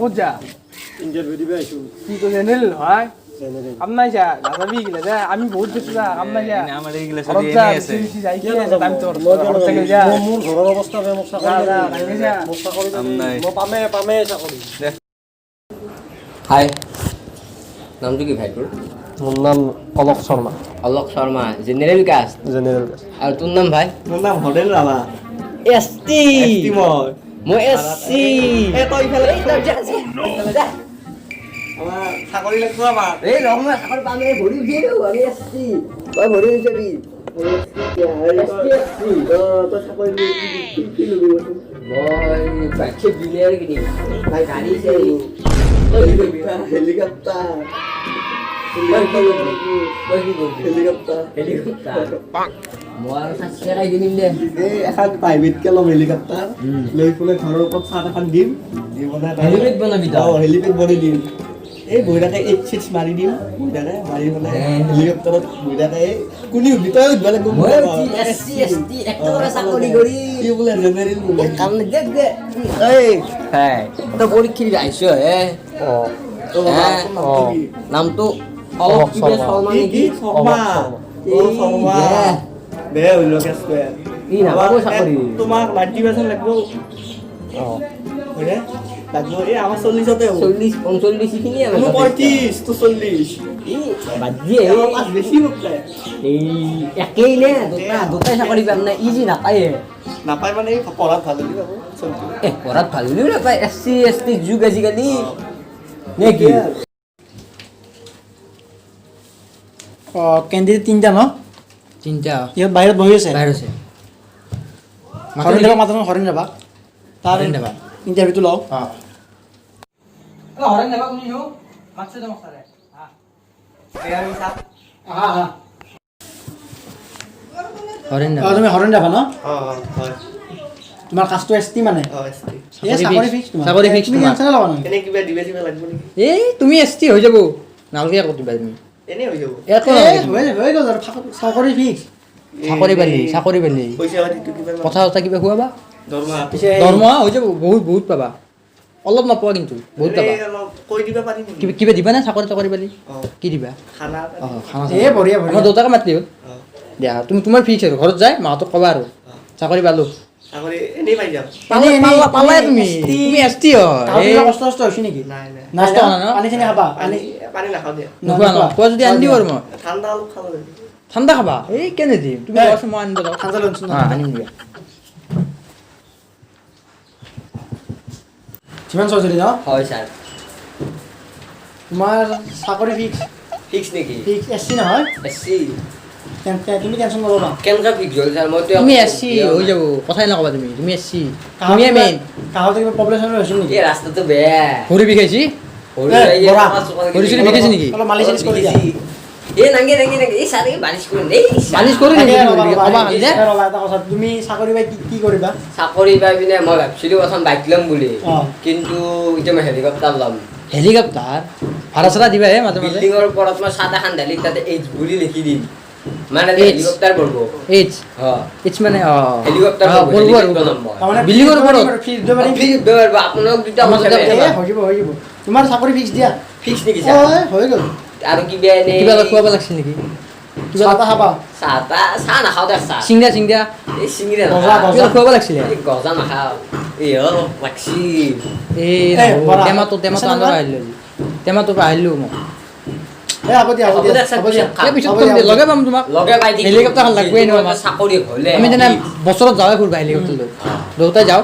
ক'ত যা ইণ্টাৰভিউ দিব আহিছোঁ কি তো জেনেৰেল নহয় জেনেৰেল কাম নাই যা নাযাবি গিলা যা আমি বহুত বেছি যা কাম নাই যা আমাৰ এইগিলা ঘৰত চলি যা এনেই আছে বেছি যাই কি কিয় টাইম নাযাব? তোৰ মই কিয় ঘৰত থাকি নাযাম? যা মোৰ ঘৰৰ অৱস্থা বেয়া, মোক যা, চাকৰি যা, লাগে। ভাঙি যা। মোক চাকৰি কাম লাগে। নাই। মই পামেই চাকৰি। হাই নামটো কি ভাই তোৰ মোৰ নাম Alok Sharma, Alok Sharma general caste general. আৰু তোৰ নাম ভাই মোৰ নাম হৰেন ৰাভা এছটি মই এছচি তই ইফালে আমাৰ চাকৰি লাগিব আমাৰ এই ৰং মই চাকৰি পাম এই ভৰি উঠিয়ে দিওঁ আমি এছচি তই ভৰি উঠাবি তই চাকৰি কি ল'বি মই বাইক বিলিয়াৰ কিনিম ভাই গাড়ী চাড়ী তই কি কৰিবি হেলিকপ্টাৰ তই কি কৰিবি হেলিকপ্টাৰ হেলিকপ্টাৰ মই আৰু চাচিয়াৰাই কিনিম দে এই এখন প্ৰাইভেটকে ল'ম হেলিকপ্টাৰ লৈ পেলাই ঘৰৰ ওপৰত চাট এখন দিম দি পেলাই হেলিপেড বনাবি তই? হেলিপেড বনাই দিম এই বহিদাকে 8-6 মাৰি দিম বহিদাকে মাৰি পেলাই হেলিকপ্টাৰত বহিদাকে এই কোনি উঠবি তই উঠবা লাগিব মই উঠি এছচি এছটি একেবাৰে চাকৰি কৰি কি বোলে জেনেৰেল বোলে কাম দে দে এই হাই তই পৰীক্ষা দি আহিছ হে নামটো অলপ কিবা শৰ্মা কি নেকি শৰ্মা এই শৰ্মা দে। বেয়া হৈ লোক আছে ই নাপাব চাকৰি তোমাক 90% লাগিব হয়নে লাগব এই আমাৰ 40তে হ'ব 40-45 খিনিয়ে আমাৰ মোৰ 35 তো 40 বাদ দিয়ে আমাৰ পাঁচ বেছি মোক পায় এই একেই নে দুটাই চাকৰি পাম না ইজি নাপায়ে নাপায় মানে এই পঢ়াত ভাল হ'লে পাব চবটো পঢ়াত ভাল হ'লেও নাপায় এছচি এছটি যুগ আজিকালি নে কি কেণ্ডিডেট তিনিটা ন চিন্তা ইহঁত বাহিৰত বহি আছে বাহিৰ আছে হৰেণ ৰাভা মাত্ৰ হৰেণ ৰাভা তাৰ হৰেণ ৰাভা। ইণ্টাৰভিউটো লওঁ হৰেণ ৰাভা শুনিছো মাতছে দে মস্তাৰে হৰেণ তুমি হৰেণ ৰাভা ন হয় তোমাৰ কাষ্টটো এছটি মানে এছটি এই চাকৰি ফিক্স তোমাৰ চাকৰি fix তুমি তোমাৰ। টেনচনে ল'বা নহয় এনে কিবা দিবা চিবা লাগিব নেকি এই তুমি এছটি হৈ যাব নালগে আকৌ দিবা তুমি এনে হৈ যাব একো হৈ গ'ল আৰু চাকৰি ফিক্স চাকৰি পালি পইচা পাতিটো কিবা কথা চথা কিবা খুৱাবা দৰমহা পিছে দৰমহা হৈ যাব বহুত পাবা অলপ নাপোৱা কিন্তু বহুত পাবা এনে অলপ কৈ দিবা পাৰি নেকি কিবা দিবা না চাকৰি পালি অ কি দিবা খানা এটা খানা এই বঢ়িয়া আমাৰ বঢ়িয়া দেউতাকে মাতি হ'ল অ দিয়া তুমি তোমাৰ ফিক্স আৰু ঘৰত যায় মাহঁতক ক'বা আৰু চাকৰি পালো চাকৰি এনেই পাই যাম পালাই তুমি এছটি তাৰ হয় কিবা কষ্ট চষ্ট হৈছে নেকি নাই নাই কষ্ট হোৱা নাই ন? পানী চানী খাবা পানী পানী নাখাওঁ দিয়া নোখোৱা ন খোৱা যদি আনি দিওঁ আৰু মই ঠাণ্ডা অলপ খাব লাগিব ঠাণ্ডা খাবা এই কেনে দিম তুমি কোৱাচোন মই আনি দিওঁ ঠাণ্ডা লঞ্চ আনিম দিয়া যিমান চৌধুৰী ন হয় ছাৰ তোমাৰ চাকৰি ফিক্স ফিক্স নেকি ফিক্স এছচি নহয় এছচি তুমি টেনশ্যন নল'বা কেনেকুৱা ফিক্স হ'ল ছাৰ মইতো তুমি এছচি হৈ যাব কথাই নক'বা তুমি এছচি তুমিয়ে মেইন কাহঁতে কিবা প্ৰব্লেম হৈছিল নেকি এই ৰাস্তাটো বেয়া ভৰি বিষাইছি ভৰি বিষাইছে নেকি অলপ মালিচ চালিচ কৰি দিয়া এই নাংগে এই ছাৰ এই বালিচ কৰি এই বালিচ কৰি তাকে নেকি ৰ'বা, ৰ'বা, ক'বা এই খালি ৰ'বা, এটা কথা তুমি চাকৰি পাই কি কৰিবা চাকৰি পাই পিনে মই ভাবিছিলোঁ এখন বাইক ল'ম বুলি অ। কিন্তু এতিয়া মই হেলিকপ্টাৰ ল'ম হেলিকপ্টাৰ ভাড়া চাড়া দিবা হে মাজে মাজে বিল্ডিঙৰ ওপৰত মই চাট এখন ঢালি তাতে এইচ বুলি লিখি দিম মানে হেলিকপ্টাৰ পঢ়ব এইচ এইচ মানে হেলিকপ্টাৰ পঢ়ব আৰু তাৰমানে বিল্ডিঙৰ ওপৰত ফিক্স দিব পাৰিম ফ্ৰী দিব পাৰিব আপোনালোক দুটা হৈ যাব তোমাৰ চাকৰি ফিক্স দিয়া ফিক্স নেকি হৈ গ'ল আৰু কিবা এনে কিবা খুৱাব লাগছিল নেকি চাহ তাহ খাবা চাহ নাখাওঁ দে চাহ চিংৰা এই চিংৰা গজা, গজা। কিবা খুৱাব লাগিছিলে এই গজা নাখাওঁ এই অলপ লাগছি এই বৰা। টেমাটো আনিব আহিলোঁ টেমাটো আহিলোঁ মই এই হ'ব দিয়া হ'ব দিয়া হ'ব দিয়া এই পিছত হ'ব কম দিয়া, দিয়া, লগে পাম তোমাক লগে পাই হেলিকপ্টাৰখন লাগবই ন আমাক চাকৰি হ'লে আমি তেনে বছৰত যাওঁৱে ফুৰিবা হেলিকপ্টাৰ লৈ দুয়োটাই যাওঁ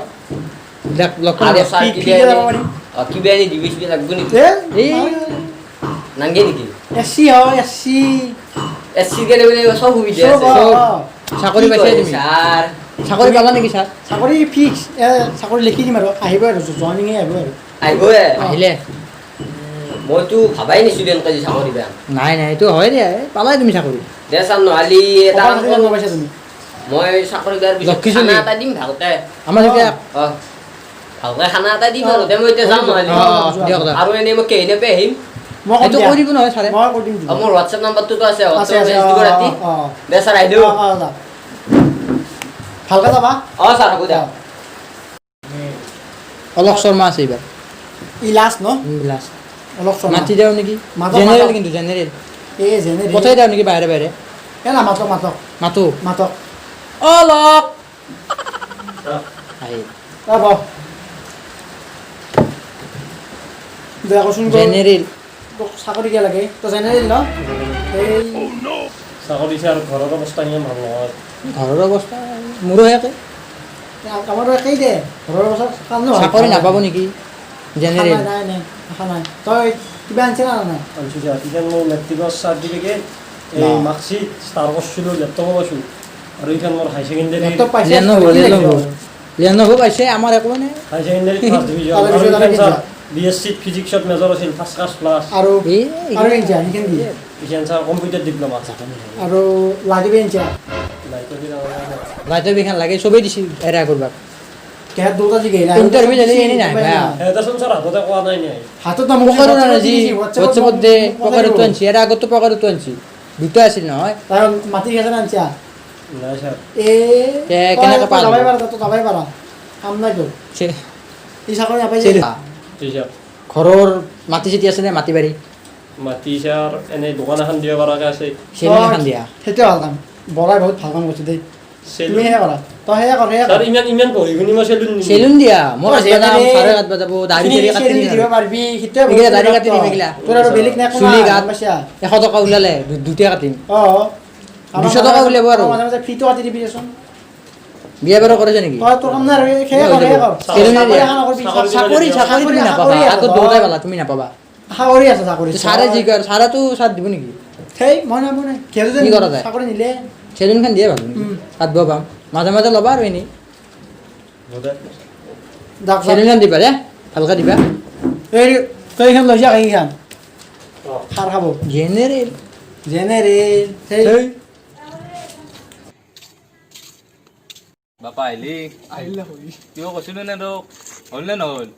লগ আৰু কৰি ছাৰ কি- কিবা কি যাব এনে- পাৰিম? কিবা এনে দিবি চিবি লাগব নেকি এই নাংগে নেকি এছচি হয় এছচি এছচি কেনে বোলে চব সুবিধা চব আছে চাকৰি পাইছে তুমি ছাৰ চাকৰি পালা নেকি ছাৰ চাকৰি ফিক্স চাকৰি লিখি দিম আৰু আহিব আৰু জইনিঙে আহিব আৰু আহিবয়ে আহিলে মইতো ভাবাই নিছিলোঁ এনেকৈ যে চাকৰি পাম নাই এইটো হয় দিয়া পালাই তুমি চাকৰি দে ছাৰ নহ'লে এটা কাম কপাল কৰোঁ পাইছা তুমি মই চাকৰি কৰাৰ পিছত লক্ষী খানা চলি। এটা দিম ভালকে আমাৰ এতিয়া ভালকে খানা এটা দিম আৰু দে মই এতিয়া যাম নহ'লে দিয়ক দা আৰু এনেই মই কেহিনে পে আহিম মই এইটো কৰি দিব নহয় ছাৰে মই কৰি দিম আৰু মোৰ হোৱাটছএপ নাম্বাৰটোতো আছে আছে হোৱাটছএপ আছে মেছেজ দিব ৰাতি দে ছাৰ আহিলোঁ ভালকে যাবা ছাৰ হ'ব দে অলক শৰ্মা আছে এইবাৰ ই লাষ্ট ন লাষ্ট অলপ শৰ্মা মাতি দিওঁ নেকি মাতক, জেনেৰেল মাতক। কিন্তু জেনেৰেল এই যেনে পঠাই দিওঁ নেকি বাহিৰে বাহিৰে এ না মাতক মাতক মাতো মাতক অলক আহি ৰ'ব দয়া কচোন জেনেৰেল তোক চাকৰি কিয় লাগে তই জেনেৰেল ন এই চাকৰি দিছে আৰু ঘৰৰ অৱস্থা ইমান ভাল নহয় ঘৰৰ অৱস্থা মোৰো একে আমাৰো একেই দে ঘৰৰ বছৰ কাম নহয় চাকৰি নাপাব নেকি জেনেৰেল নাই নাই আশা নাই তই কিবা আনিছে না নাই আনছো যা ইখান মোৰ মেট্ৰিকৰ চাৰ্টিফিকেট এই বাহ। মাৰ্কশ্বিট ষ্টাৰ কৰিছিলোঁ লেপটপো পাইছোঁ আৰু এইখন মোৰ হাই ছেকেণ্ডেৰী লেপটপ পাইছে লিয়ানভ পাইছে আমাৰ একো নাই হাই ছেকেণ্ডেৰী ফাৰ্ষ্ট ডিভিজন তাৰে আৰু পিছত আৰু এইখন কি ছাৰ যা? BSc ফিজিক্সত মেজৰ আছিল ফাৰ্ষ্ট ক্লাছ প্লাছ আৰু এই আৰু এনচা সেইখিনি দিয়ে এইখন ছাৰ কম্পিউটাৰ ডিপ্ল'মা আৰু লাগিবি এনচা লাইটৰ বিখান লাগে চবেই দিছে এৰা কৰবাক কেহাত দুটা জি গেলা ইণ্টাৰভিউ দিলে এনে নাই ভাই সিহঁতেচোন ছাৰ হাততে কোৱা নাই নে হাতত না পকাৰো না যি হোৱাটছএপত দে পকাৰতো আনছি এৰা আগতো পকাৰতো আনছি দুটা আছিল নহয় তাৰ মাটি গেছে না আনচা নাই ছাৰ এ কেনেকে পাৰ যাবাই পাৰা তই যাবাই পাৰা কাম নাই তোৰ এই চাকৰি নাপাই যে ছাৰ ঘৰৰ মাটি চিটি আছে নে মাটি বাৰী মাটি ছাৰ এনেই দোকান এখন দিব পৰাকৈ আছে চেলুন এখন দিয়া সেইটোৱে ভাল কাম বৰাই বহুত ভাল কাম কৰিছে দেই তুমি সেয়া কৰা তই সেয়া কৰ সেয়া ছাৰ ইমান পঢ়ি শুনি মই চেলুন নিদিওঁ। চেলুন দিয়া মই তই কাটবা যাম যেনে- চাৰে কাটবা যাব দাড়ি চাড়ি কাটি চেলুন দিম দিব আৰু। পাৰবি সেইটোৱে এইগিলা দাড়ি কাটি দিম এইগিলা। তোৰ আৰু বেলেগ নাই চুলি কোনো গাত পাইছা 100 টকা ওলালে দুটা কাটিম অ 200 টকা উলিয়াব আৰু। মাজে মাজে ফ্ৰীটো কাটি দিবি দেচোন বিয়া বাৰু কৰিছে নেকি তই তোৰ কাম নাই আৰু সেয়া কৰ সেয়া কৰ চেলুন চাকৰি দিয়া। এখন নকৰবি। চাকৰি চাকৰি তুমি নাপাবা চাকৰি আগত আছে, দুটাই তই পালা তুমি নাপাবা আশা কৰি আছা চাকৰি চাৰে যি কয় চাৰেতো চাৰ দিব নেকি সেই মই নাই কিয় কি কৰা যায়? চাকৰি নিলে চেলুনখন দিয়ে ভাল নেকি কাটব পাম মাজে মাজে ল'বা আৰু এনেই যাক চেলুনখন দিবা দে ভালকৈ দিবা এই তই এইখন লৈ যা এইখন খাৰ খাব জেনেৰেল জেনেৰেল সেই বাপা আহিলি কিয় কৈছিলো নে তোক হ'ল নে নহ'ল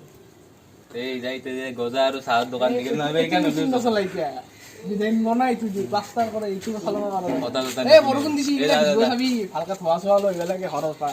এই যাই গজা আৰু চাহৰ দোকান দিছিল নহয় সেইকাৰণে ডিজাইন বনাই এইটো দি প্লাষ্টাৰ কৰে এইটো চলাব কাৰণে কথা চথা এই বৰষুণ দিছি এইবিলাক ভিডিঅ' চাবি ভালকে ধোৱা চোৱা লৈ লাগে ঘৰৰ পৰা